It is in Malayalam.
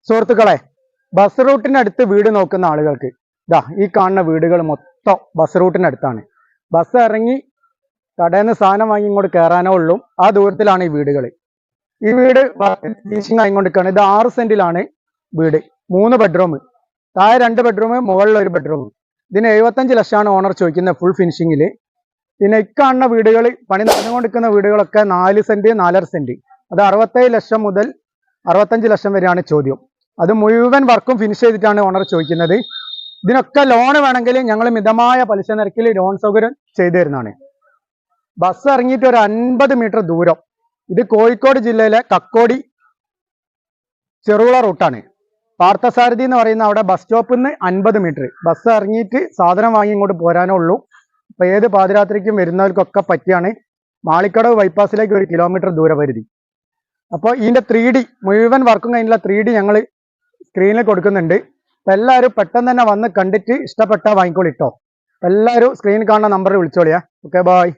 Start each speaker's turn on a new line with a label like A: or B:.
A: സുഹൃത്തുക്കളെ, ബസ് റൂട്ടിനടുത്ത് വീട് നോക്കുന്ന ആളുകൾക്ക് ഇതാ ഈ കാണുന്ന വീടുകൾ മൊത്തം ബസ് റൂട്ടിനടുത്താണ്. ബസ് ഇറങ്ങി കടയിൽ നിന്ന് സാധനം വാങ്ങി ഇങ്ങോട്ട് കയറാനേ ഉള്ളൂ, ആ ദൂരത്തിലാണ് ഈ വീടുകൾ. ഈ വീട് ഫിനിഷിങ് ആയിക്കൊണ്ടിരിക്കുകയാണ്. ഇത് 6 സെന്റിലാണ് വീട്. 3 ബെഡ്റൂം, താഴെ 2 ബെഡ്റൂം, മുകളിൽ 1 ബെഡ്റൂം. ഇതിന് 75 ലക്ഷമാണ് ഓണർ ചോദിക്കുന്നത് ഫുൾ ഫിനിഷിങ്ങിൽ. പിന്നെ ഇക്കാണുന്ന വീടുകൾ, പണി നടന്നുകൊണ്ടിരിക്കുന്ന വീടുകളൊക്കെ 4 സെന്റ് 4.5 സെന്റ്. അത് 67 ലക്ഷം മുതൽ 65 ലക്ഷം വരെയാണ് ചോദ്യം. അത് മുഴുവൻ വർക്കും ഫിനിഷ് ചെയ്തിട്ടാണ് ഓണർ ചോദിക്കുന്നത്. ഇതിനൊക്കെ ലോൺ വേണമെങ്കിൽ ഞങ്ങൾ മിതമായ പലിശ നിരക്കിൽ ലോൺ സൗകര്യം ചെയ്തു തരുന്നതാണ്. ബസ് ഇറങ്ങിയിട്ട് ഒരു 50 മീറ്റർ ദൂരം. ഇത് കോഴിക്കോട് ജില്ലയിലെ കക്കോടി ചെറുവിള റൂട്ടാണ്. പാർത്ഥസാരഥി എന്ന് പറയുന്ന അവിടെ ബസ് സ്റ്റോപ്പിൽ നിന്ന് 50 മീറ്റർ. ബസ് ഇറങ്ങിയിട്ട് സാധനം വാങ്ങി ഇങ്ങോട്ട് പോരാനേ ഉള്ളൂ. അപ്പോൾ ഏത് പാതിരാത്രിക്കും വരുന്നവർക്കൊക്കെ പറ്റിയാണ്. മാളിക്കടവ് ബൈപ്പാസിലേക്ക് 1 കിലോമീറ്റർ ദൂരപരിധി. അപ്പോൾ ഇതിൻ്റെ 3D മുഴുവൻ വർക്കും കഴിഞ്ഞുള്ള 3D ഞങ്ങൾ സ്ക്രീനിൽ കൊടുക്കുന്നുണ്ട്. അപ്പം എല്ലാവരും പെട്ടെന്ന് തന്നെ വന്ന് കണ്ടിട്ട് ഇഷ്ടപ്പെട്ടാൽ വാങ്ങിക്കോളിട്ടോ. എല്ലാവരും സ്ക്രീനിൽ കാണുന്ന നമ്പറിൽ വിളിച്ചോളിയാ. Okay, by.